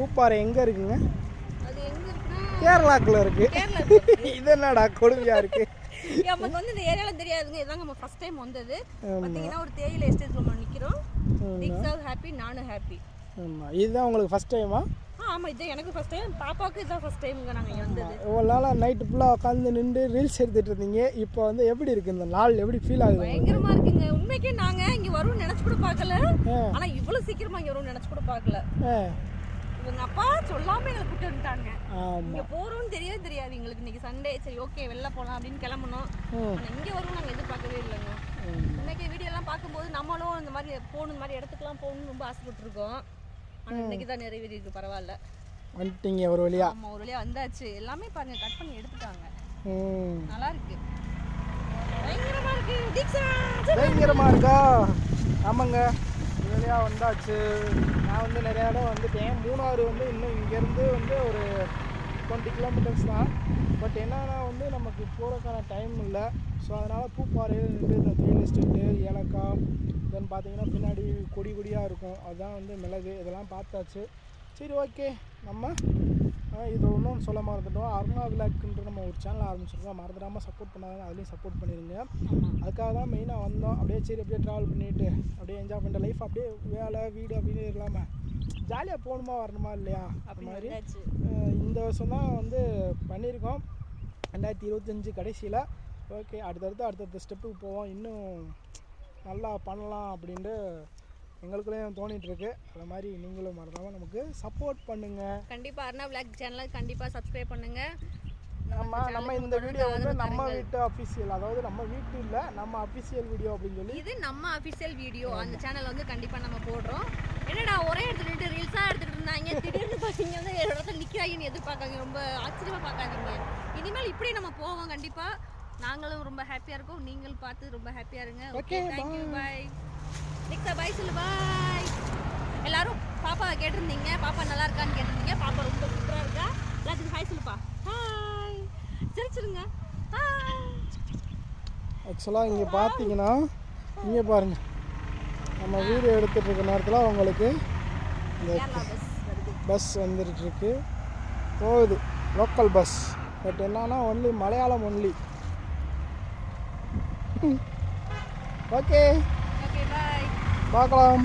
பூப்பாறை எங்கே இருக்குங்க? அது எங்க இருக்குன்னா கேரளாக்குள்ள இருக்கு. இது என்னடா கொடுமையா இருக்கு? நமக்கு வந்து இந்த ஏரியால தெரியாதுங்க. இதான் நம்ம ஃபர்ஸ்ட் டைம் வந்தது. பாத்தீங்கன்னா ஒரு தேயிலை எஸ்டேட்ல நம்ம நிக்கிறோம். டிக்ஸ் ஆர் ஹாப்பி, நானும் ஹாப்பி. ஆமா, இதுதான் உங்களுக்கு ஃபர்ஸ்ட் டைமா? ஆமா, இது எனக்கு ஃபர்ஸ்ட் டைம். பாப்பாவுக்கு இதான் ஃபர்ஸ்ட் டைம்ங்க நாங்க இங்க வந்தது. இவ்வளோ நாளாக நைட்டு ஃபுல்லாக உட்காந்து நின்று ரீல்ஸ் எடுத்துட்டு இருந்தீங்க. இப்போ வந்து எப்படி இருக்கு இந்த நாள்? எப்படி ஃபீல் ஆகுது? பயங்கரமா இருக்குங்க. உண்மைக்கே நாங்க இங்க வரும்னு நினைச்சு கூட பார்க்கல. ஆனா இவ்வளவு சீக்கிரமா இங்க வரும்னு நினைச்சு கூட பார்க்கல. இவங்க அப்பா சொல்லாம எங்களை கூட்டு வந்துட்டாங்க. இங்க போறோம்னு தெரியாது எங்களுக்கு. இன்னைக்கு சண்டே, சரி ஓகே வெளில போலாம் அப்படின்னு கிளம்பணும். ஆனா இங்க வரும் நாங்க எதிர்பார்க்கவே இல்லைங்க. இன்னைக்கு வீடியோ எல்லாம் பார்க்கும்போது நம்மளும் இந்த மாதிரி போகணும், இந்த மாதிரி இடத்துக்குலாம் போகணும்னு ரொம்ப ஆசைப்பட்டுருக்கோம். ஆனா இன்னைக்கு தான் நிறைவேறி இருக்கு. பரவாயில்ல, வந்துட்டீங்க ஒரு வழியா. ஆமா, ஒரு வழியா வந்தாச்சு. எல்லாமே பாருங்க கட் பண்ணி எடுத்துட்டாங்க. நல்லா இருக்கு, பயங்கரமா இருக்கு. பயங்கரமா இருக்கா? ஆமாங்க, ஒரு வழியா வந்தாச்சு. நான் வந்து நிறைய இடம் வந்துட்டேன். மூணாறு வந்து இன்னும் இங்கேருந்து வந்து ஒரு 20 கிலோமீட்டர்ஸ் தான். பட் என்னன்னா வந்து நமக்கு போகிறதுக்கான டைம் இல்லை. ஸோ அதனால் பூப்பாறையில் வந்து இந்த தேயிலை எஸ்டேட்டு, ஏலக்காய், தென் பார்த்தீங்கன்னா பின்னாடி கொடி கொடியாக இருக்கும், அதுதான் வந்து மிளகு, இதெல்லாம் பார்த்தாச்சு. சரி ஓகே, நம்ம இது ஒன்றும் சொல்ல மறந்துட்டோம். அருணா விளாக்குன்ற நம்ம ஒரு சேனல் ஆரம்பிச்சிருக்கோம். மறந்துடாமல் சப்போர்ட் பண்ணாங்க, அதுலேயும் சப்போர்ட் பண்ணிடுங்க. அதுக்காக தான் மெயினாக வந்தோம். அப்படியே சரி அப்படியே ட்ராவல் பண்ணிவிட்டு அப்படியே என்ஜாய் பண்ணுற லைஃப், அப்படியே வேலை வீடு அப்படின்னு இல்லாமல் ஜாலியாக போகணுமா வரணுமா இல்லையா, அது மாதிரி இந்த வருஷம் தான் வந்து பண்ணியிருக்கோம் 2025 கடைசியில். ஓகே, அடுத்தடுத்த ஸ்டெப்புக்கு போவோம். இன்னும் நல்லா பண்ணலாம் அப்படின்ட்டு எங்களுக்குள்ளேயும் தோணிகிட்ருக்கு. அது மாதிரி நீங்களும் மறக்காமல் நமக்கு சப்போர்ட் பண்ணுங்கள். கண்டிப்பாக அருணா விளாக் சேனலை கண்டிப்பாக சப்ஸ்கிரைப் பண்ணுங்கள். நம்ம இந்த வீடியோ வந்து நம்ம வீட்டு அஃபிஷியல், அதாவது நம்ம வீட்டு இல்லை, நம்ம அஃபிஷியல் வீடியோ அப்படின்னு சொல்லி, இது நம்ம அஃபிஷியல் வீடியோ. அந்த சேனல் வந்து கண்டிப்பாக நம்ம போடுறோம். என்னடா ஒரே இடத்துல நின்று ரீல்ஸாக எடுத்துகிட்டு இருந்தாங்க, திடீர்னு பார்த்தீங்க வந்து ஒரு இடத்துல நிற்கிறாங்கன்னு எதிர்பார்க்காங்க, ரொம்ப ஆச்சரியமாக பார்க்காதீங்க. இனிமேல் இப்படி நம்ம போவோம் கண்டிப்பாக. நாங்களும் ரொம்ப ஹாப்பியாக இருக்கோம், நீங்களும் பார்த்து ரொம்ப ஹாப்பியாக இருங்க. ஓகே, தேங்க்யூ, பாய். நெக்ஸ்ட் பாய் சொல்லு, பாய். எல்லாரும் பாப்பா கேட்டிருந்தீங்க, பாப்பா நல்லா இருக்கான்னு கேட்டிருந்தீங்க. பாப்பா ரொம்ப சூப்பராக இருக்கா. எல்லாத்துக்கும் ஹாய் சொல்லுப்பா. ஹாய், சிரிச்சிருங்க. ஆக்சுவலாக இங்கே பார்த்தீங்கன்னா, இங்கே பாருங்கள், நம்ம வீடியோ எடுத்துகிட்டு இருக்க நேரத்தில் அவங்களுக்கு இந்த பஸ் வந்துட்டுருக்கு, போகுது லோக்கல் பஸ். பட் என்னன்னா ஒன்லி மலையாளம் ஒன்லி. ஓகே, பாய், பார்க்கலாம்.